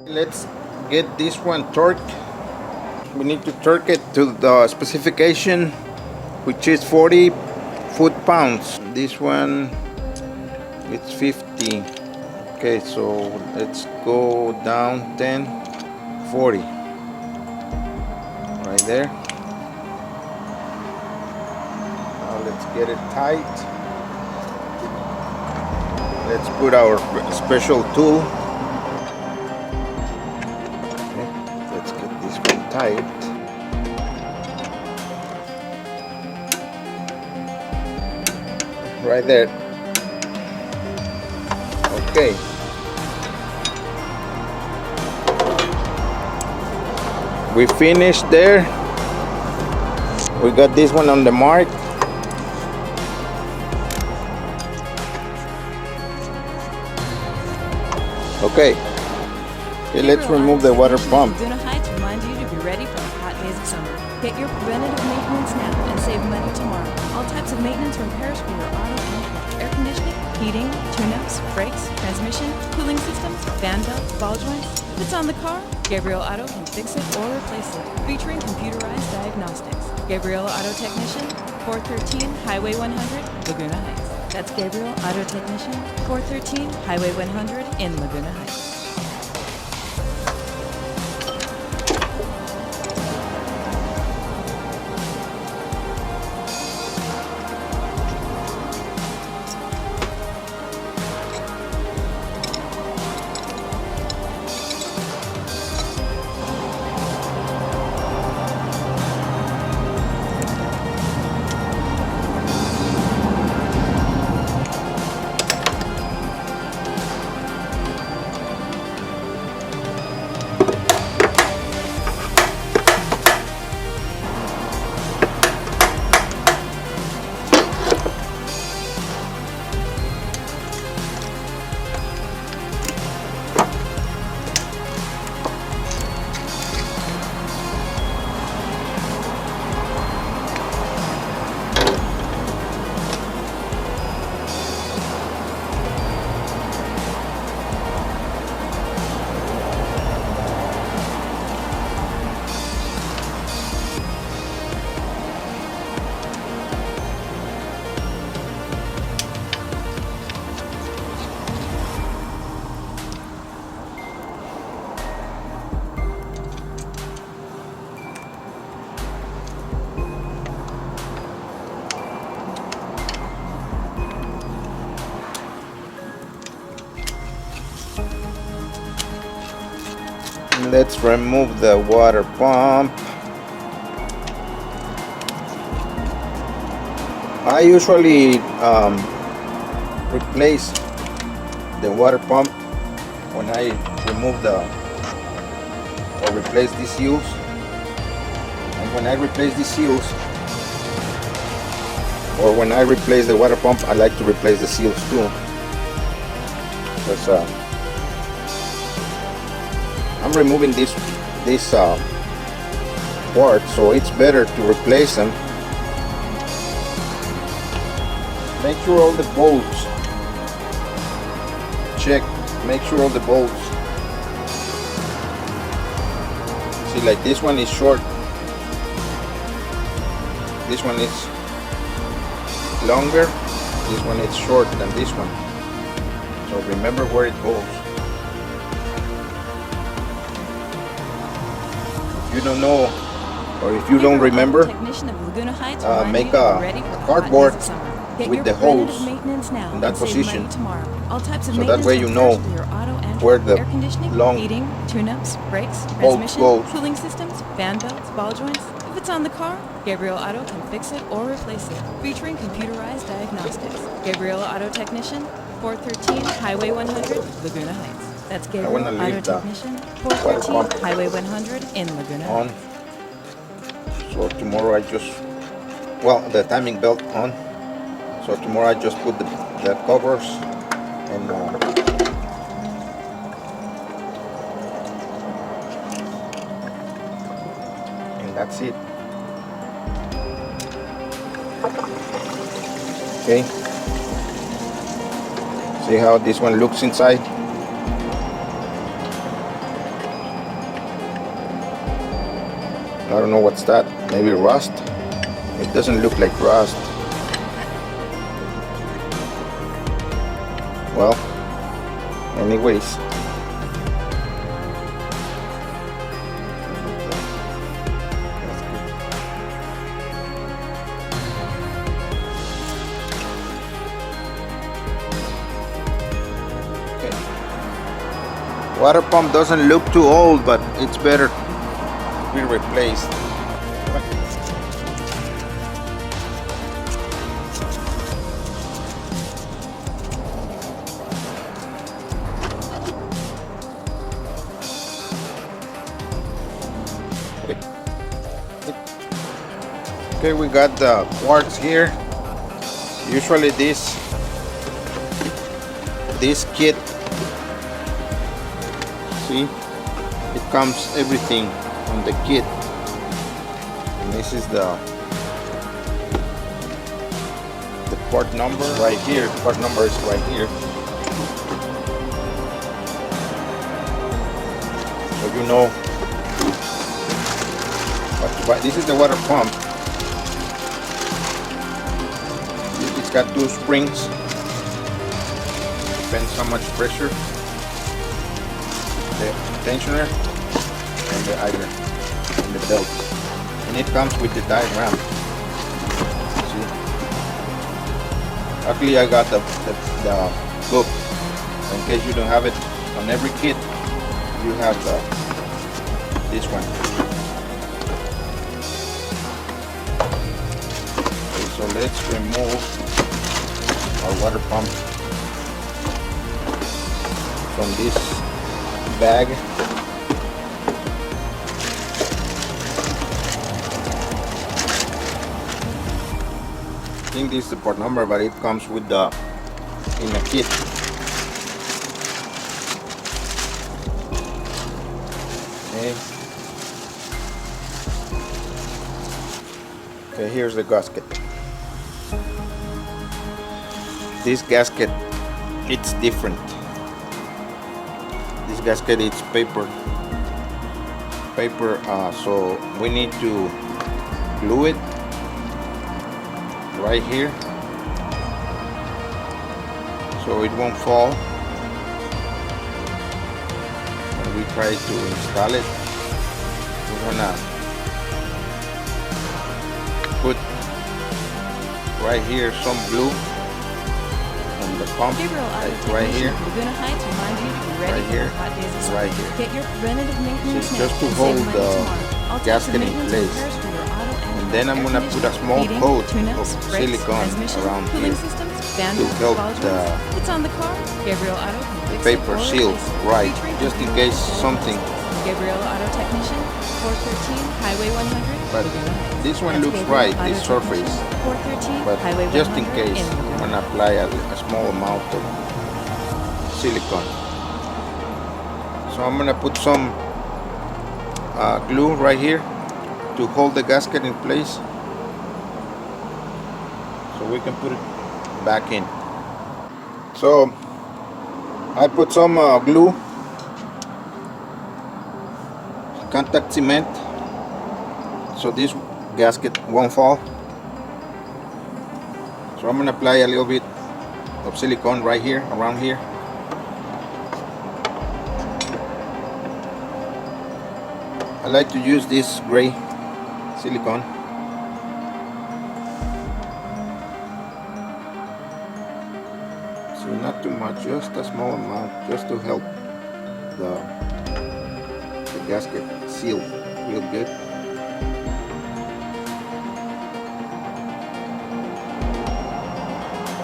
Let's get this one torqued. We need to torque it to the specification, which is 40 foot-pounds. This one, it's 50. Okay, so let's go down 10, 40. Right there. Now let's get it tight. Let's put our special tool. Okay, let's get this one tight. Right there. Okay. We finished there. We got this one on the mark. Okay. Okay, let's remove the water pump. Laguna Heights remind you to be ready for the hot days of summer. Get your preventative maintenance now and save money tomorrow. All types of maintenance and repairs for your auto and car. Air conditioning, heating, tune-ups, brakes, transmission, cooling systems, fan belts, ball joints. If it's on the car, Gabriel Auto can fix it or replace it. Featuring computerized diagnostics. Gabriel Auto Technician, 413 Highway 100, Laguna Heights. That's Gabriel Auto Technician, 413 Highway 100 in Laguna Heights. Let's remove the water pump. I usually replace the water pump when I remove or replace the seals. And when I replace the seals, or when I replace the water pump, I like to replace the seals too. Because I'm removing this part, so it's better to replace them. Make sure all the bolts, make sure all the bolts. See, like this one is short, this one is longer, this one is short than this one. So remember where it goes. If you don't know, or if you don't remember, make a cardboard with the holes in that position, so that way you know where the long heating, tune-ups, brakes, bolts transmission, go. cooling systems, fan belts, ball joints. If it's on the car, Gabriel Auto can fix it or replace it. Featuring computerized diagnostics. Gabriel Auto Technician, 413 Highway 100, Laguna Heights. That's Gabriel Auto Technician, 413 Highway 100 in Laguna Heights. So tomorrow I just, the timing belt on. So tomorrow I just put the covers and that's it. Okay. See how this one looks inside? I don't know what's that. Maybe rust. It doesn't look like rust. Well, anyways. Water pump doesn't look too old, but it's better to be replaced. Okay, we got the quarts here. Usually this kit, see, it comes everything on the kit, and this is the part number right here. The part number is right here, so you know what to buy. This is the water pump. It's got two springs, depends how much pressure, the tensioner and the iron and the belt, and it comes with the diagram. See, luckily I got the book, in case you don't have it on every kit. You have this one. Okay, so let's remove our water pump from this bag. I think this is the part number, but it comes with the in a kit. Okay, here's the gasket. This gasket, it's different. This gasket, it's paper, so we need to glue it right here so it won't fall. When we try to install it, we're gonna put right here some glue on the pump, like right here, right here, right here. Get your preventative maintenance So just to hold the gasket in place. And then I'm gonna put a small coat of silicone around here to help the paper seal right, just in case something. Gabriel Auto Technician, 413 Highway 100. But this one looks right, this surface. 413 But Highway 100. just in case, I'm gonna apply a small amount of silicone. So I'm gonna put some glue right here to hold the gasket in place, so we can put it back in. So I put some glue, contact cement, so this gasket won't fall. So I'm gonna apply a little bit of silicone right here, around here. I like to use this gray silicone. So not too much, just a small amount, just to help the gasket seal real good.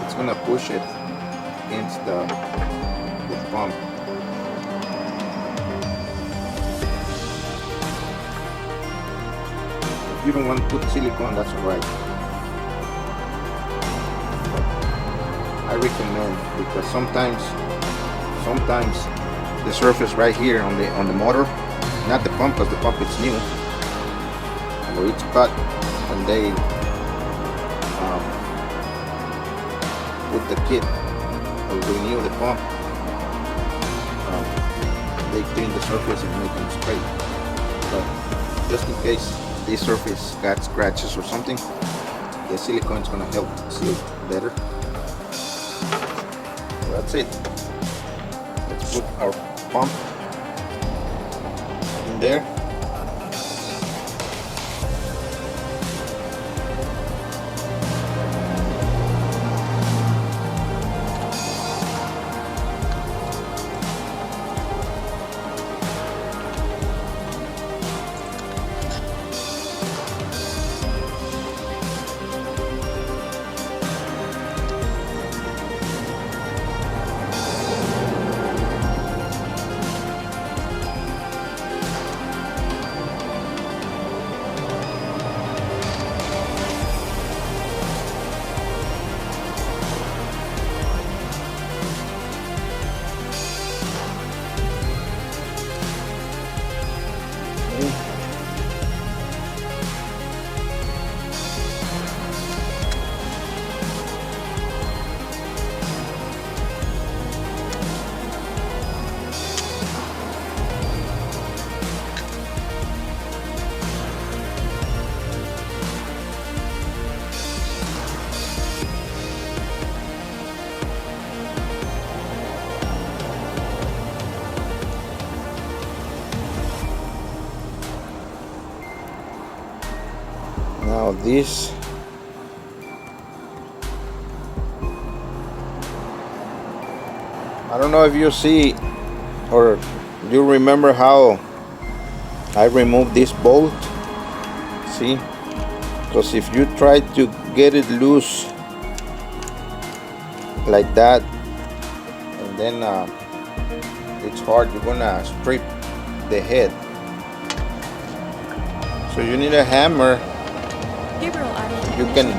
It's gonna push it against the pump. If you don't want to put silicone, that's alright. I recommend, because sometimes the surface right here on the motor, not the pump, because the pump is new, where it's cut when they put the kit or renew the pump, they clean the surface and make them straight. But just in case, this surface got scratches or something, the silicone is gonna help seal better. So that's it. Let's put our pump in there. Now this, I don't know if you see or you remember how I removed this bolt. See, because if you try to get it loose like that, and then it's hard, you're gonna strip the head. So you need a hammer. You can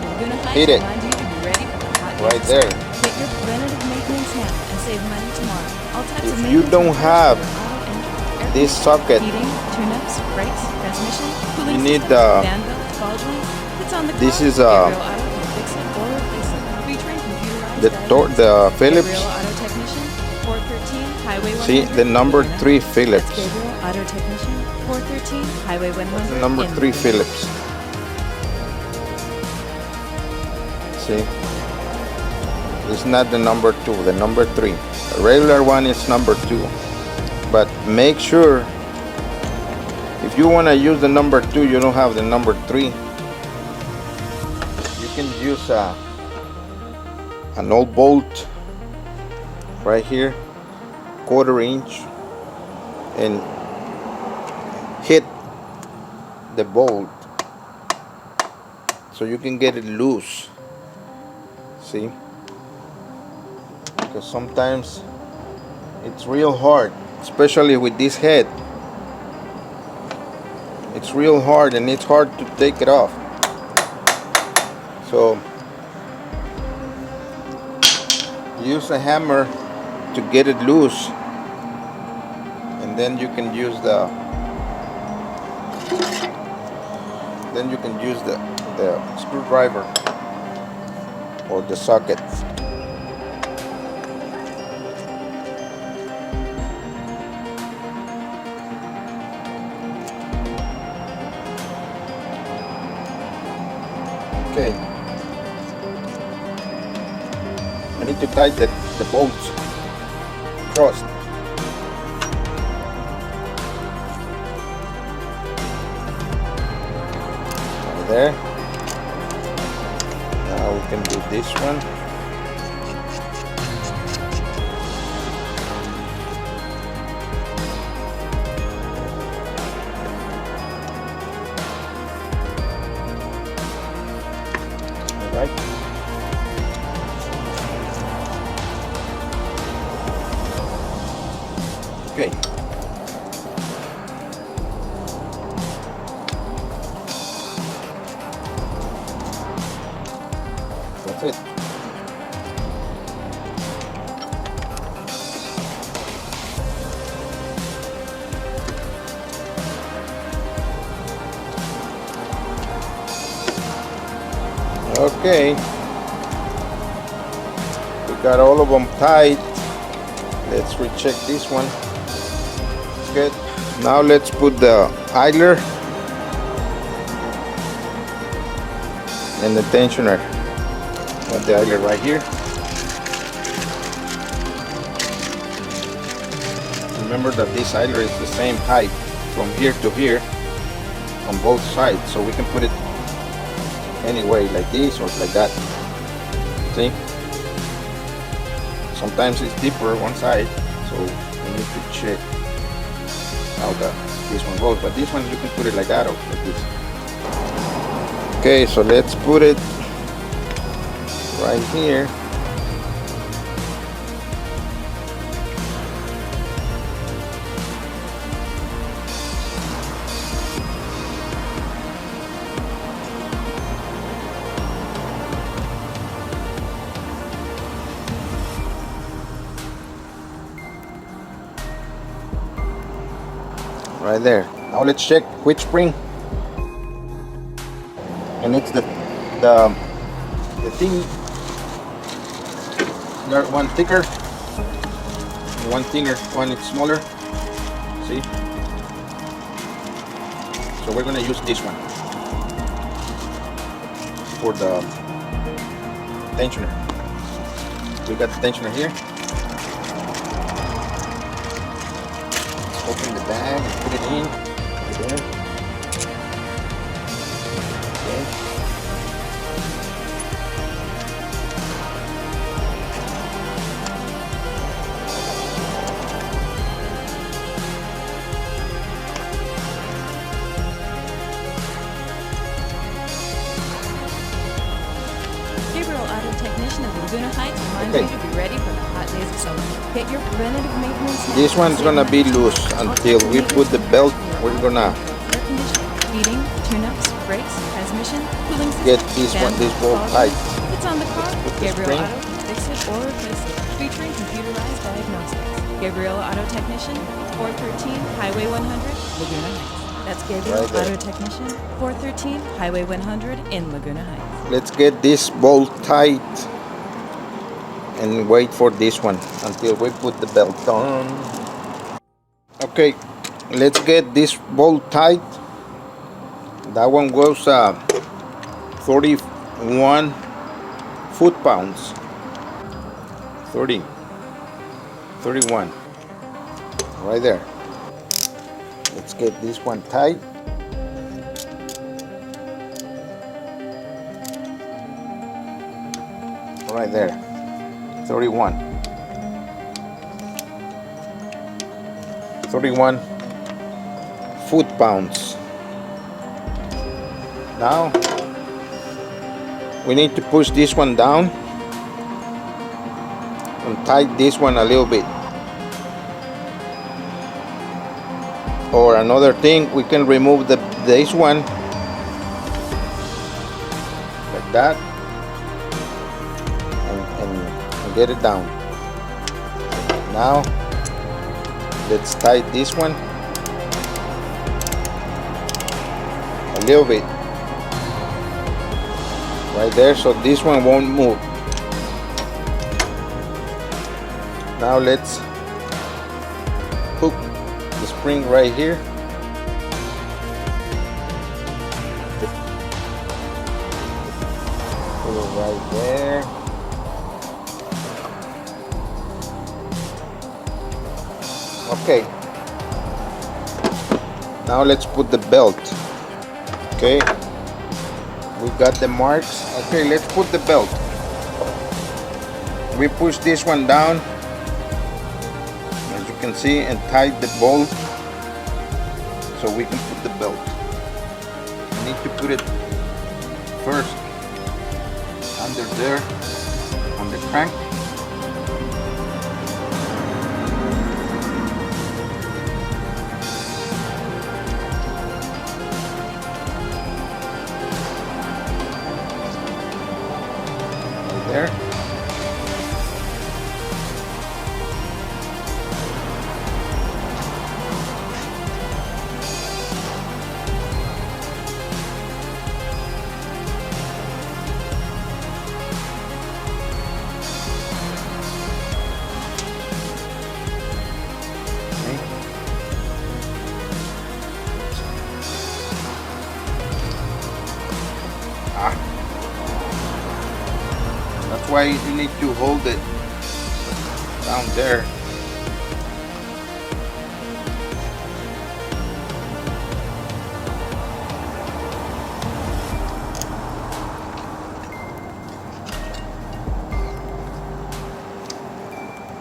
hit it right there. Get your preventative maintenance now and save money tomorrow. All types of If you maintenance don't repairs have for auto and this socket, heating, tune-ups, brakes, transmission, cooling you need systems, fan belts, ball joints. It's on the this car. is Gabriel Auto can fix it or replace it. Featuring computerized the Phillips. Gabriel Auto Technician, 413 Highway 100. See the number 3 That's Phillips. Gabriel Auto Technician, 413 Highway 100. Number in 3 Phillips. See, it's not the number 2, the number 3. The regular one is number 2. But make sure if you want to use the number 2, you don't have the number 3. You can use an old bolt right here, 1/4 inch, and hit the bolt so you can get it loose. See, because sometimes it's real hard, especially with this head. It's real hard and it's hard to take it off. So use a hammer to get it loose, and then you can use the screwdriver or the socket. Okay, I need to tighten the bolts crossed. Right there. Now we can do this one. All right. Okay. That's it. Okay. We got all of them tied. Let's recheck this one. Good. Now let's put the idler and the tensioner. Got the idler right here. Remember that this idler is the same height from here to here on both sides, so we can put it any way, like this or like that. See? Sometimes it's deeper one side, so we need to check how this one goes. But this one you can put it like that or like this. Okay, so let's put it right here. Right there. Now let's check which spring. And it's the thing. There's one thicker, one thinner, one is smaller. See? So we're gonna use this one for the tensioner. We got the tensioner here. Open the bag and put it in right there. Okay. Gabriel Auto Technician of Laguna Heights reminds you to be ready for the hot days of summer. Get your preventative maintenance now. This one's gonna be loose until we put the belt. We're gonna air conditioning, heating, tune-ups, brakes, transmission, cooling system, get this one, this bolt tight. If it's on the car, Put the Gabriel spring. Auto can fix it or replace it, featuring computerized diagnostics. Gabriel Auto Technician, 413 Highway 100, Laguna Heights. That's Gabriel Right there. Auto Technician, 413 Highway 100 in Laguna Heights. Let's get this bolt tight and wait for this one until we put the belt on. Okay, let's get this bolt tight. That one goes 31 foot-pounds. 31 right there. Let's get this one tight. Right there, 31 foot-pounds. Now we need to push this one down and tighten this one a little bit. Or another thing, we can remove this one like that and get it down. Now let's tighten this one a little bit right there, so this one won't move. Now let's hook the spring right here. Put it right there. Okay. Now let's put the belt. Okay. We got the marks. Okay, let's put the belt. We push this one down, as you can see, and tighten the bolt so we can put the belt. We need to put it first under there on the crank. Right there. to hold it down there.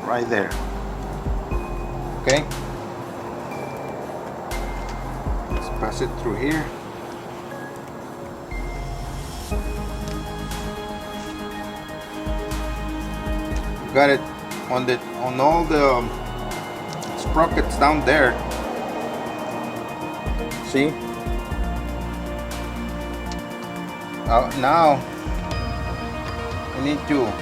Right there. Okay. Let's pass it through here. Got it on all the sprockets down there. See? Now we need to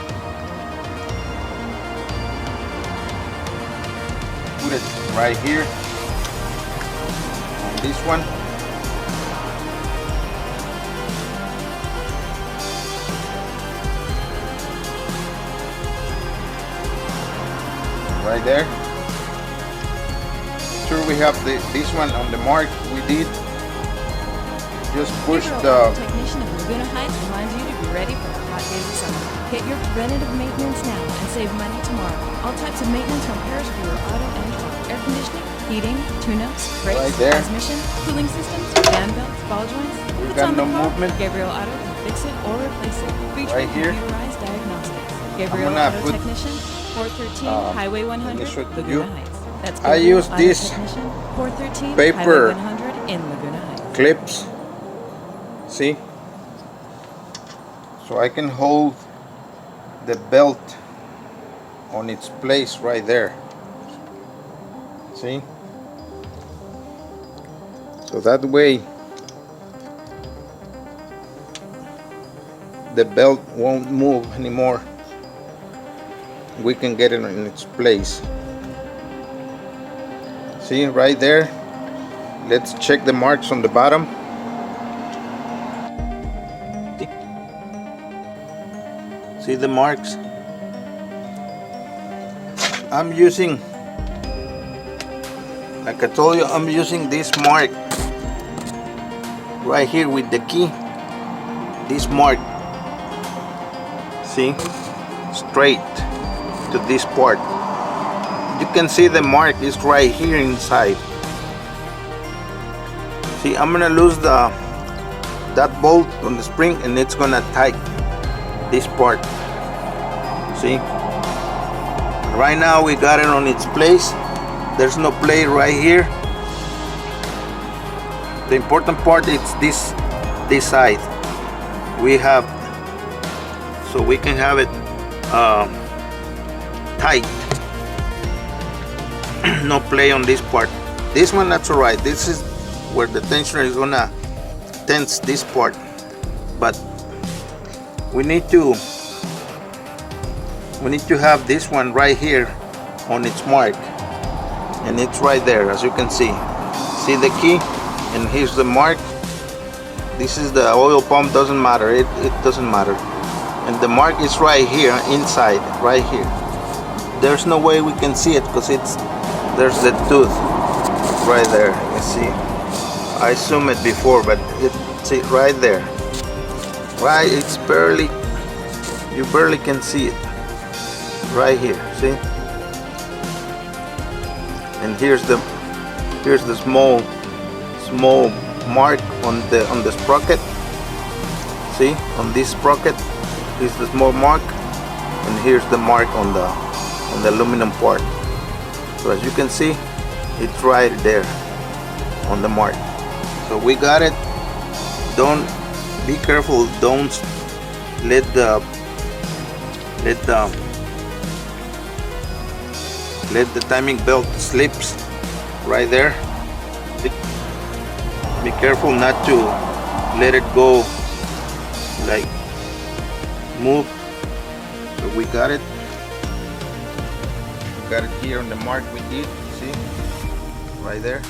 put it right here on this one. Right there. Sure we have this one on the mark we did. Just push the technician of Laguna Heights reminds you to be ready for the hot days of summer. Get your preventative maintenance now and save money tomorrow. All types of maintenance and repairs for your auto and truck. Air conditioning, heating, tune-ups, brakes, right there. transmission, cooling systems, fan belts, ball joints. We've It's got on the no car. movement. Gabriel Auto can fix it or replace it. Featuring Right here. computerized diagnostics. Gabriel gonna Auto put, Technician, 413 Highway 100, show to Laguna you. Heights. That's I Gabriel use Auto this Technician, 413 paper Highway 100 in Laguna Heights. clips. See? So I can hold the belt on its place right there. See? So that way the belt won't move anymore. We can get it in its place. See right there? Let's check the marks on the bottom. See the marks? I'm using, like I told you, I'm using this mark right here with the key. This mark, see, straight to this part. You can see the mark is right here inside. See, I'm gonna lose that bolt on the spring and it's gonna tighten this part. See, right now we got it on its place. There's no plate right here. The important part is this side. We have, so we can have it tight. No play on this part. This one, that's alright. This is where the tensioner is gonna tense this part, but we need to have this one right here on its mark, and it's right there, as you can see. See the key, and here's the mark. This is the oil pump, doesn't matter, it doesn't matter. And the mark is right here inside, right here. There's no way we can see it because there's the tooth right there. You see, I zoomed it before, but it's right there. Right, it's barely, you barely can see it. Right here, see? And here's the small mark on the sprocket. See, on this sprocket is the small mark, and here's the mark on the aluminum part. So as you can see, it's right there on the mark. So we got it. Don't be careful. Don't let the timing belt slips right there. Be careful not to let it go, like move. So we got it. We got it here on the mark we did. See, right there.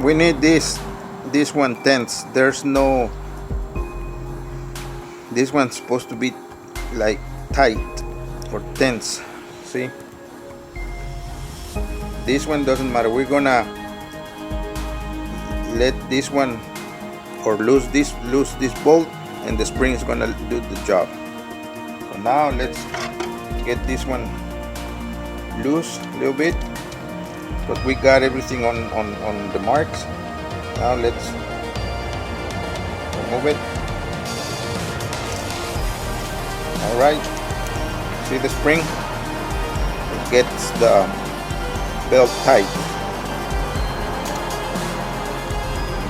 We need this one tense. There's no, this one's supposed to be like tight or tense. See, this one doesn't matter. We're gonna let this one, or lose this bolt, and the spring is gonna do the job. So now let's get this one loose a little bit, but we got everything on the marks. Now let's remove it. All right, see the spring? It gets the belt tight.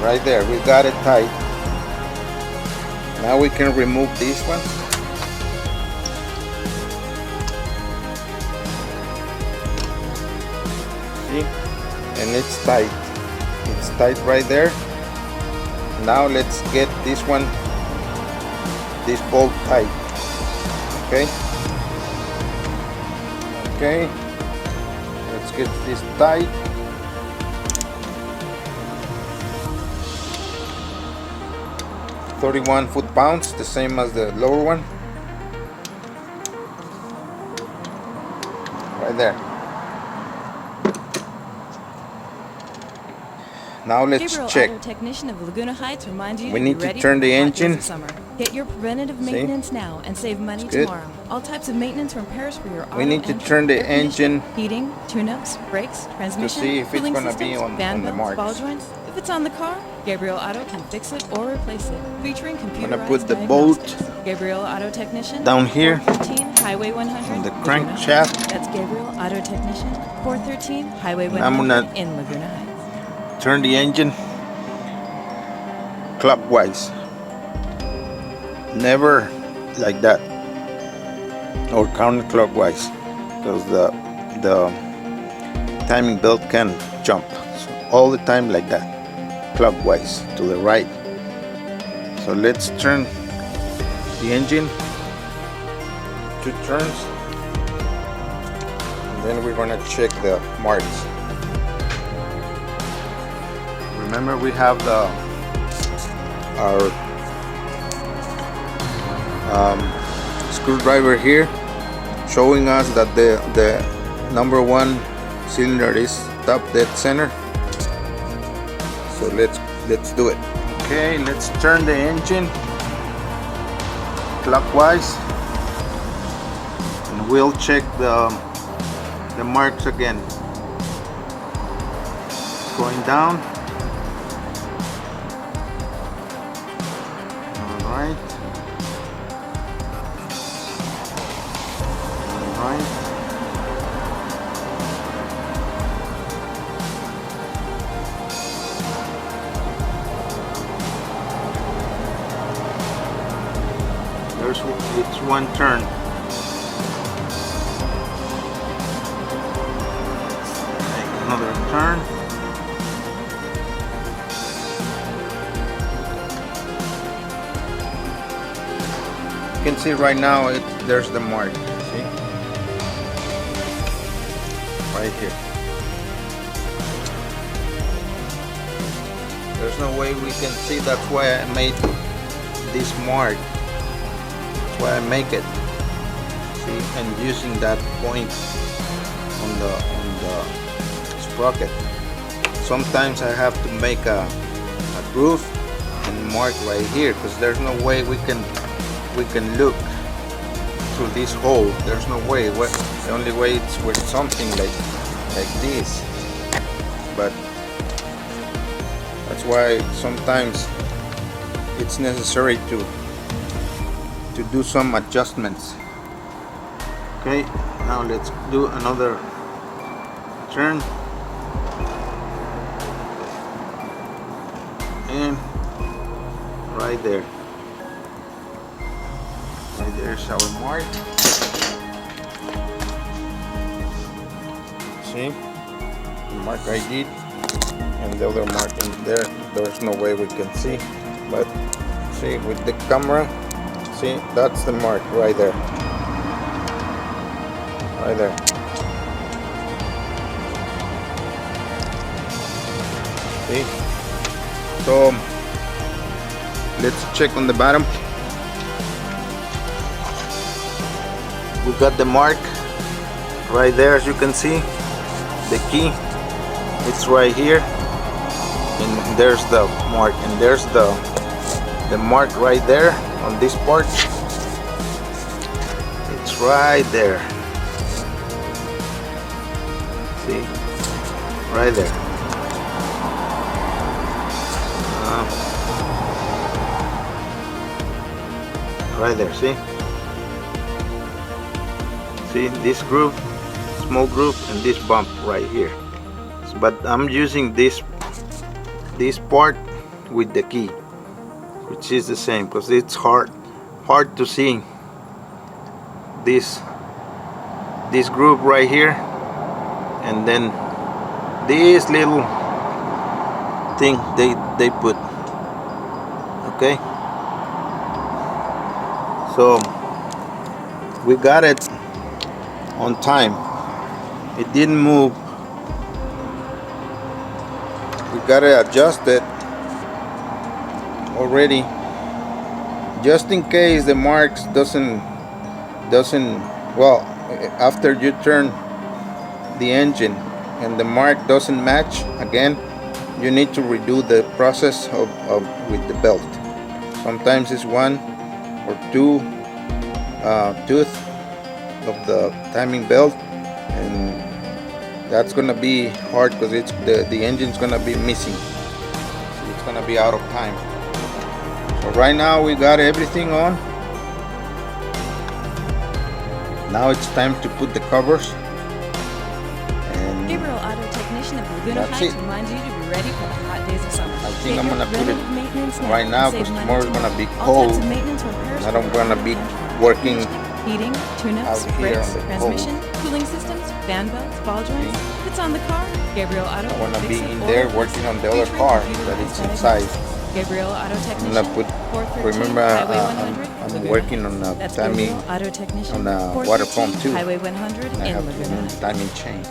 Right there, we got it tight. Now we can remove this one. See? And it's tight. It's tight right there. Now let's get this one, this bolt tight. Okay? Okay. Let's get this tight. .31 foot-pounds, the same as the lower one. Right there. Now let's Gabriel check. Auto Technician of Laguna Heights reminds you We to need be to ready turn for the hot days engine. of summer. Get your preventative maintenance now and save money good. tomorrow. All types of maintenance and repairs for your auto. We need to and turn the air conditioning, engine heating, tune-ups, brakes, transmission, see if it's cooling gonna be systems, on fan the belts, marks. ball joints. If it's on the car, Gabriel Auto can fix it or replace it. Featuring computerized put the bolt diagnostics. Gabriel Auto Technician down here 413 Highway 100 on the Laguna crankshaft. Heights. That's Gabriel Auto Technician 413 Highway And I'm 100 gonna in Laguna Heights. turn the engine clockwise. Never like that, or counterclockwise, because the timing belt can jump. So all the time like that, clockwise to the right. So let's turn the engine 2 turns, and then we're gonna check the marks. Remember, we have our screwdriver here showing us that the number 1 cylinder is top dead center. So let's do it. Okay, let's turn the engine clockwise, and we'll check the marks again. Going down. All right. It's 1 turn. Make another turn. You can see right now there's the mark. See? Right here. There's no way we can see. That's why I made this mark. That's why I make it. See, and using that point on the sprocket. Sometimes I have to make a groove and mark right here, because there's no way we can look through this hole. There's no way. The only way it's with something like this. But that's why sometimes it's necessary to do some adjustments. Okay, now let's do another turn, and right there's our mark. See the mark I did, and the other mark in there. There's no way we can see, but see with the camera, see, that's the mark right there. Right there. See? So let's check on the bottom. We got the mark right there, as you can see. The key, it's right here, and there's the mark, and there's the mark right there. on this part. It's right there. See, right there. Right there. See this groove, small groove, and this bump right here. But I'm using this part with the key, which is the same, because it's hard to see this groove right here, and then this little thing they put. Okay, so we got it on time. It didn't move. We gotta adjust it already, just in case the marks doesn't well, after you turn the engine and the mark doesn't match again, you need to redo the process of with the belt. Sometimes it's 1 or 2 tooth of the timing belt, and that's gonna be hard because it's the engine's gonna be missing, so it's gonna be out of time. So right now we got everything on. Now it's time to put the covers. And Gabriel Auto Technician of Laguna Heights reminds you to be ready for the hot days of summer. I think I'm gonna put it Maintenance right now because tomorrow is gonna be All cold. types of maintenance repairs I don't gonna be working heating, tune-ups, out here brakes, on the transmission, cooling systems, fan belts, ball joints. If it's on the car, Gabriel Auto I wanna will be fix it in or there replace working it. on the other Featuring car computerized that it's diagnosis. inside. Gabriel Auto I'm Technician. gonna put. 413 Remember, Highway 100, I'm Laguna. working on a That's timing Gabriel Auto Technician. on a water pump 413 too. Highway 100 I in have to Laguna. learn the timing chain.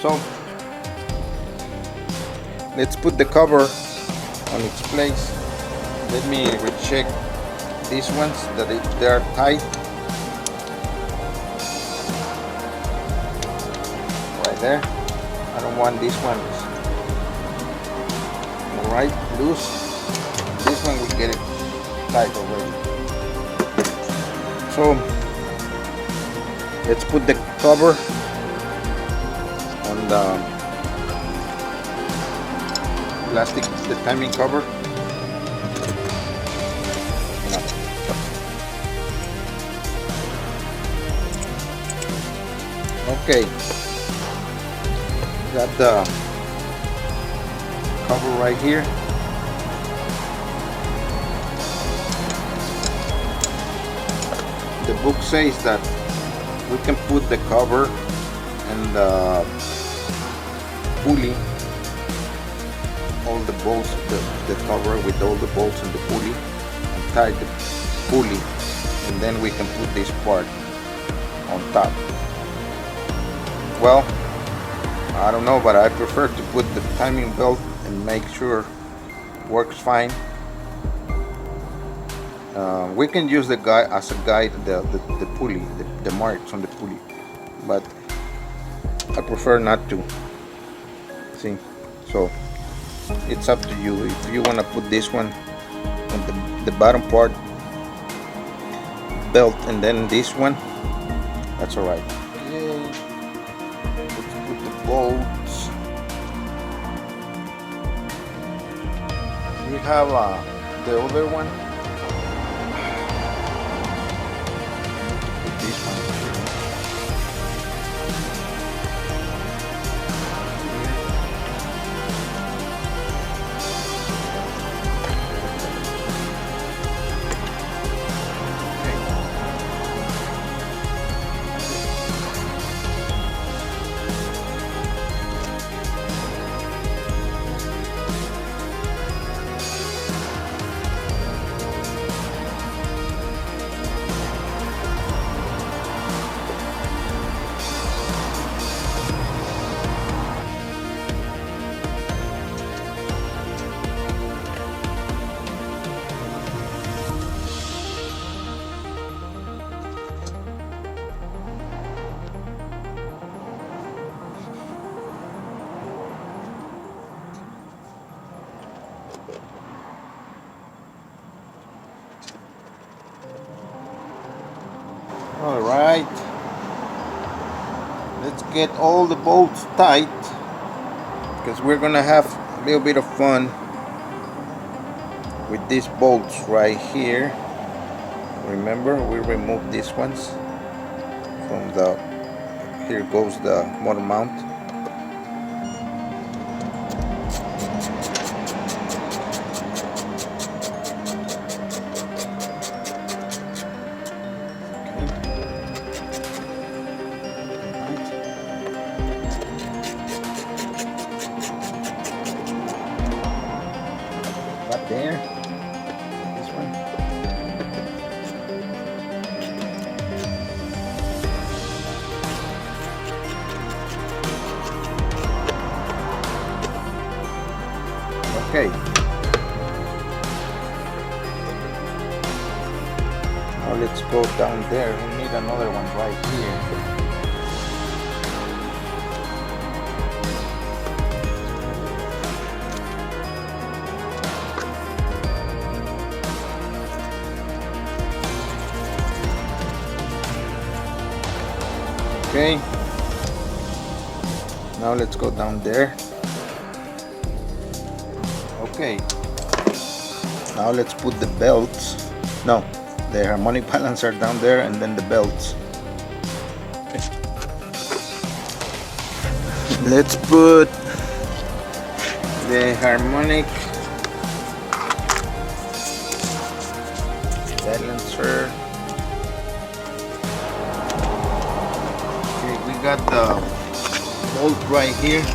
So let's put the cover on its place. Let me recheck these ones that they are tight. Right there. I don't want these ones. Alright, loose. This one we get it tight already. So let's put the cover on the plastic, the timing cover. Okay, got the cover right here. The book says that we can put the cover and the pulley, all the bolts, the cover with all the bolts and the pulley, and tie the pulley, and then we can put this part on top. Well, I don't know, but I prefer to put the timing belt and make sure it works fine. We can use the guide as a guide, the pulley, the marks on the pulley, but I prefer not to. See, so it's up to you. If you want to put this one on the bottom part belt and then this one, that's all right. Okay, let's put the bolts. We have the other one. This one. All right, let's get all the bolts tight because we're gonna have a little bit of fun with these bolts right here. Remember, we removed these ones from the, here goes the motor mount. Right there, this one. Okay. Now let's go down there. We need another one right here. Okay. Now let's go down there. Okay. Now let's put the belts. No, the harmonic balance are down there, and then the belts. Okay. Let's put the harmonic balancer. Okay, we got the bolt right here.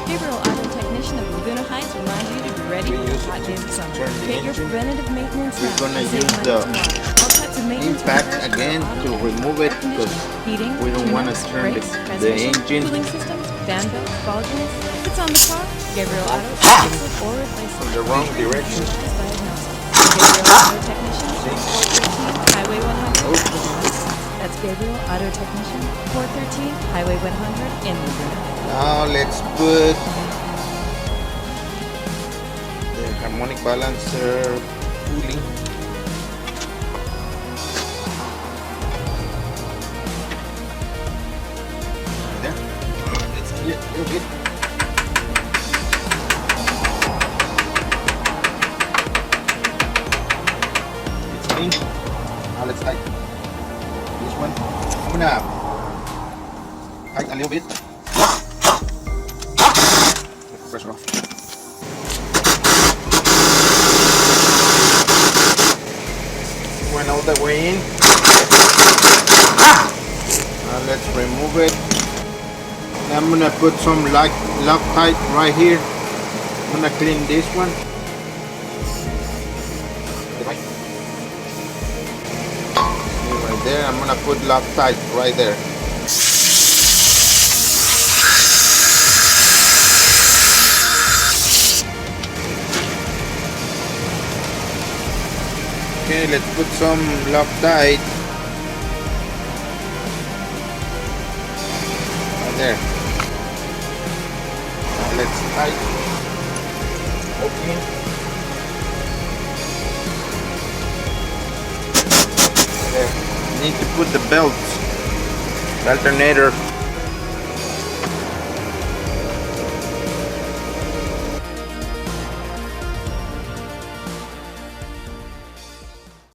Gabriel Auto Technician of Laguna Heights reminds you to be ready We for the use hot it days to of summer. turn the Get your engine. preventative maintenance We're now gonna and save use money the tomorrow. All types of maintenance impact repairs for again auto, to remove it air because conditioning, heating, we don't want to tune-ups, turn brakes, the transmission, engine cooling systems, fan belts, ball joints. If it's on the car, Gabriel Auto can fix it or replace it. from the wrong direction. Gabriel Auto Technician, 413 Highway 100. That's Gabriel Auto Technician, 413 Highway 100 in Laguna. Now let's put the harmonic balancer pulley. There. Let's clear it a little bit. It's clean. Now let's tighten this one. I'm gonna tighten a little bit. Pressure off. Went all the way in. Now let's remove it. I'm gonna put some Loctite right here. I'm gonna clean this one. Right there. I'm gonna put Loctite right there. Okay, let's put some Loctite right there. Now let's tighten. Okay. There. Need to put the belts, the alternator